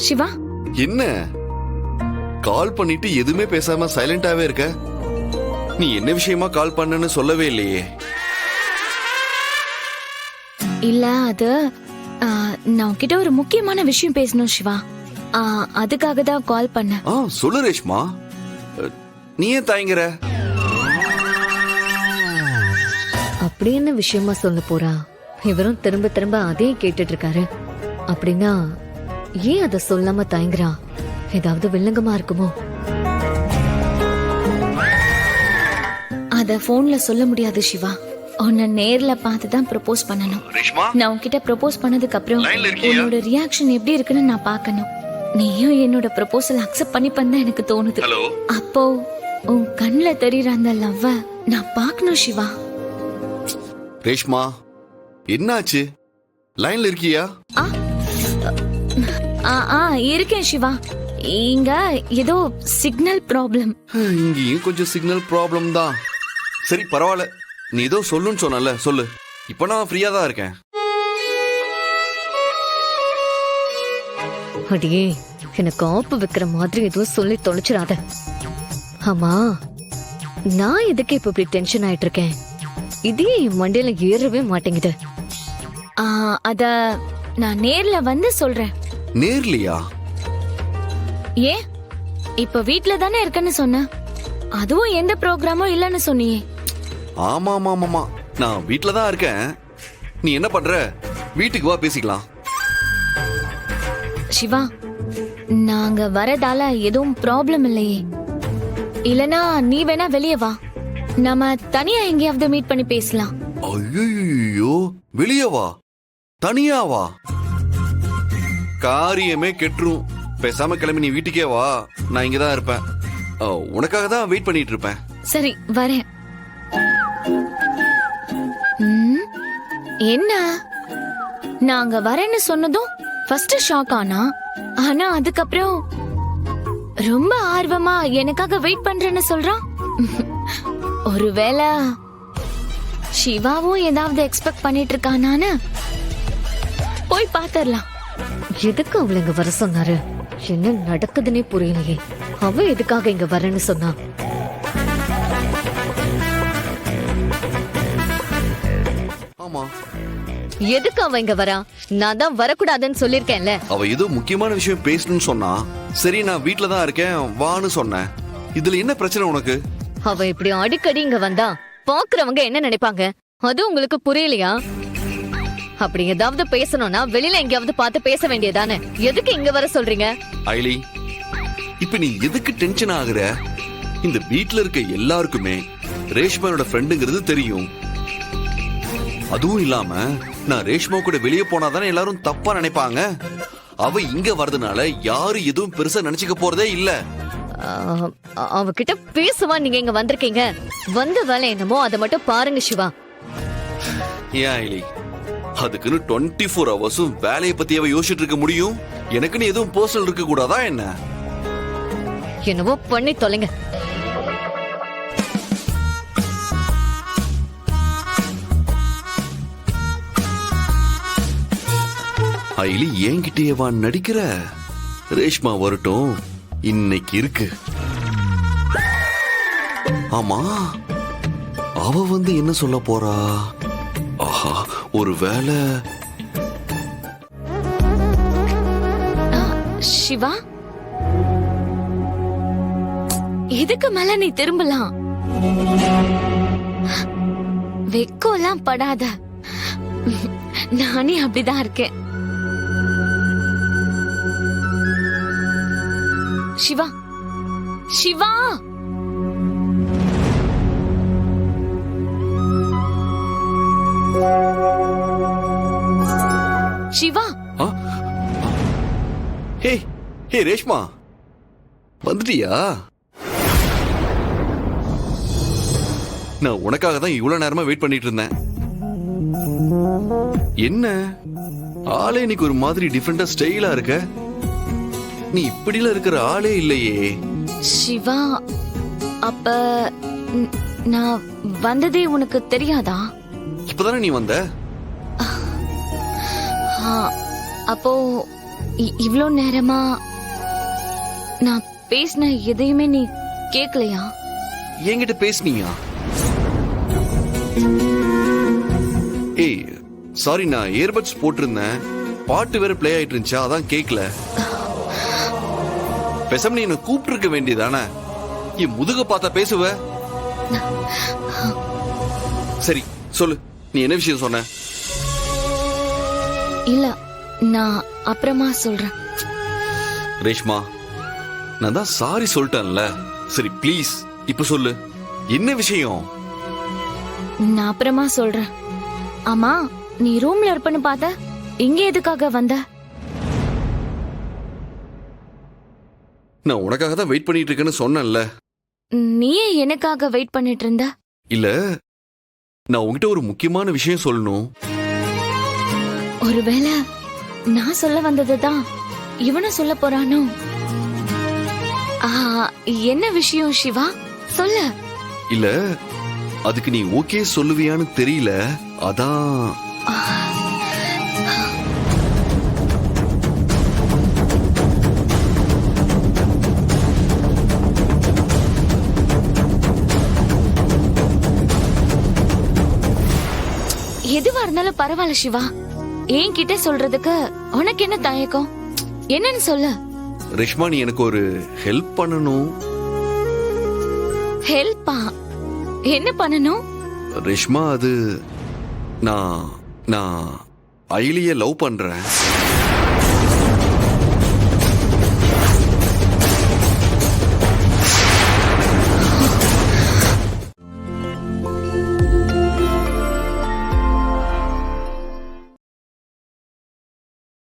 சிவா. என்ன கால் பண்ணிட்டு எதுவுமே பேசாம சைலண்டாவே இருக்க? நீ என்ன விஷயமா கால் பண்ணன்னு சொல்லவே இல்லையே. இல்ல அது நான் உன்கிட்ட ஒரு முக்கியமான விஷயம் பேசணும் சிவா. அதுக்காக தான் கால் பண்ணேன். சொல்லு ரேஷ்மா, நீ ஏன் தயங்குற? அப்படி என்ன விஷயமா சொல்ல போறா? இவரும் திரும்ப திரும்ப அதே கேட்டுட்டு இருக்காரு. அப்படின்னா ஏன் அத சொல்லாம தயங்குறா? ஏதாவது வில்லங்கமா இருக்குமோ? அத போன்ல சொல்ல முடியாது சிவா. உன்னை நேர்ல பார்த்துதான் ப்ரப்போஸ் பண்ணணும். நான் உன்கிட்ட ப்ரப்போஸ் பண்ணதுக்கு அப்புறம் உன்னோட ரியாக்ஷன் எப்படி இருக்குன்னு நான் பார்க்கணும். நீயும் என்னோட ப்ரப்போசல் அக்செப்ட் பண்ணிப்பன்னு எனக்கு தோணுது. அப்போ உன் கண்ணுல தெரியற அந்த லவ்வ நான் பார்க்கணும் சிவா. ரேஷ்மா, என்னாச்சு? லைன்ல இருக்கியா? இருக்கேன் சிவா. இங்க ஏதோ சிக்னல் ப்ராப்ளம். இங்கேயும் கொஞ்சம் சிக்னல் ப்ராப்ளம் தான். சரி பரவாயில்ல, நீ ஏதோ சொல்லுன்னு சொன்னல, சொல்லு. இப்ப நான் ஃப்ரீயா தான் இருக்கேன். அடியே, எனக்கு ஆப்பு வைக்கிற மாதிரி எதுவும் சொல்லி தொலைச்சிடாத. ஆமா, நான் எதுக்கு இப்ப இப்படி டென்ஷன் ஆயிட்டு இருக்கேன்? இதே என் மண்டையில ஏறவே மாட்டேங்குது. அத நான் நேர்ல வந்து சொல்றேன். நேர்லையா? ஏன் இப்ப வீட்ல தானே இருக்கன்னு சொன்ன, அதுவும் எந்த ப்ரோக்ராமும் இல்லன்னு சொன்னியே. ஆமா ஆமா ஆமா, நான் வீட்ல தான் இருக்கேன். நீ என்ன பண்ற? வீட்டுக்கு வா, பேசிக்கலாம். சிவா, நாங்க வரதால எதுவும் ப்ராப்ளம் இல்லையே. இல்லனா நீ வேணா வெளியே வா, நாம தனியா எங்கேயாவது மீட் பண்ணி பேசலாம். ஐயோ, வெளியே வா? தனியா வா? காரியமே கெட்டுரும். பேசாம கிளம்பி நீ வீட்டுக்கே வா, நான் இங்கதான் இருப்பேன். உனக்காக தான் வெயிட் பண்ணிட்டு இருப்பேன். சரி வரேன். என்ன நாங்க வரேன்னு சொன்னதும் ஃபர்ஸ்ட் ஷாக் ஆனா அதுக்கப்புறம் ரொம்ப ஆர்வமா எனக்காக வெயிட் பண்றேன்னு சொல்றான். ஒருவேளை சிவாவும் ஏதாவது எக்ஸ்பெக்ட் பண்ணிட்டு இருக்கானான்னு போய் பாத்தரலாம். எதுக்கு அவளை இங்க வர சொன்னாரு? என்ன நடக்குதுன்னே புரியலையே. அவ எதுக்காக இங்க வரேன்னு சொன்னா? ஆமா, எதுக்கு அவ இங்க வரா? நான் தான் வரக்கூடாதுன்னு சொல்லிருக்கேன்ல. அவ ஏதோ முக்கியமான விஷயம் பேசணும்னு சொன்னா. சரி, நான் வீட்ல தான் இருக்கேன் வான்னு சொன்னேன். இதுல என்ன பிரச்சனை உனக்கு? அவ இப்படி அடிக்கடி இங்க வந்தா பாக்குறவங்க என்ன நினைப்பாங்க? அது உங்களுக்கு புரியலையா? அப்படி ஏதாவது பேசணும்னா வெளியில எங்கேயாவது பார்த்து பேச வேண்டியதானே. எதுக்கு இங்க வர சொல்றீங்க? ஐலி, இப்ப நீ எதுக்கு டென்ஷன் ஆகுற? இந்த வீட்ல இருக்க எல்லாருக்குமே ரேஷ்மாவோட ஃப்ரெண்டுங்கிறது தெரியும். அதுவும் இல்லாம நான் ரேஷ்மா கூட வெளியே போனாதானே எல்லாரும் தப்பா நினைப்பாங்க. அவ இங்க வர்றதுனால யாரும் எதுவும் பெருசா நினைச்சுக்க போறதே இல்ல. அவகிட்ட பேசுவா நீங்க இங்க வந்திருக்கீங்க. வந்த வேலை என்னமோ அதை மட்டும் பாருங்க சிவா. ஏன் ஐலி, அதுக்குன்னு 24 ஹவர்ஸும் வேலையை பத்தி அவ யோசிச்சுட்டு இருக்க முடியும்? எனக்குன்னு எதுவும் பர்சனல் இருக்க கூடாதா என்ன? என்னவோ பண்ணி தொலைங்க. ஐலி, என்கிட்டயேவா நடிக்கிற? ரேஷ்மா வரட்டும், இன்னைக்கு இருக்கு. ஆமா, அவ வந்து என்ன சொல்ல போறா? ஆஹா, ஒருவேளை சிவா, இதுக்கு மேல நீ திரும்பலாம். வெக்கோலாம் படாத. நானே அப்படிதான் இருக்கேன். சிவா, சிவா, சிவா. ஹே ஹே ரேஷ்மா, வந்துட்டியா? நான் உனக்காக தான் இவ்வளவு நேரமா வெயிட் பண்ணிட்டு இருந்தேன். என்ன ஆளே இன்னைக்கு ஒரு மாதிரி டிஃபரெண்டா ஸ்டைலா இருக்க? நீ இப்படில இருக்கிற ஆளே இல்லையே. சிவா, அப்ப நான் வந்ததே உனக்கு தெரியாதா? இப்பதானே நீ வந்த. அப்போ இவ்ளோ நேரமா நான் பேசின எதையுமே நீ கேக்கலையா? என்கிட்ட பேசுனீங்க? ஏய் சாரி, நான் இயர்பட்ஸ் போட்டிருந்தேன், பாட்டு வேற ப்ளே ஆயிட்டு இருந்துச்சா, அதான் கேட்கல. பேசாம நீ என்ன கூப்பிட்டு இருக்க வேண்டியதானே? என் முதுக பார்த்தா பேசுவ. சரி சொல்லு, நீ என்ன விஷயம் சொன்ன? இல்ல, நான் அப்புறமா சொல்றேன். ரேஷ்மா, நான் தான் சாரி சொல்லிட்டேன்ல. சரி ப்ளீஸ் இப்ப சொல்லு, என்ன விஷயம்? நான் அப்புறமா சொல்றேன். ஆமா, நீ ரூம்ல இருப்பன்னு பார்த்த, இங்க எதுக்காக வந்த? நான் உனக்காக தான் வெயிட் பண்ணிட்டு இருக்கேன்னு சொன்னேன்ல. நீயே எனக்காக வெயிட் பண்ணிட்டு இருந்த? இல்ல, நான் உன்கிட்ட ஒரு முக்கியமான விஷயம் சொல்லணும். ஒருவேளை நான் சொல்ல வந்ததுதான் இவனும் சொல்ல போறானோ? என்ன விஷயம் சிவா, சொல்ல. இல்ல, அதுக்கு நீ ஓகே சொல்லுவியான்னு தெரியல, அதான். எதுவா இருந்தாலும் பரவாயில்ல சிவா, என்கிட்ட சொல்றதுக்கு உனக்கு என்ன தயக்கம்? என்னன்னு சொல்ல. ரேஷ்மா, நீ எனக்கு ஒரு ஹெல்ப் பண்ணணும். ஹெல்ப்பா? என்ன பண்ணணும்? ரேஷ்மா, அது நான் அயலிய லவ் பண்றேன்.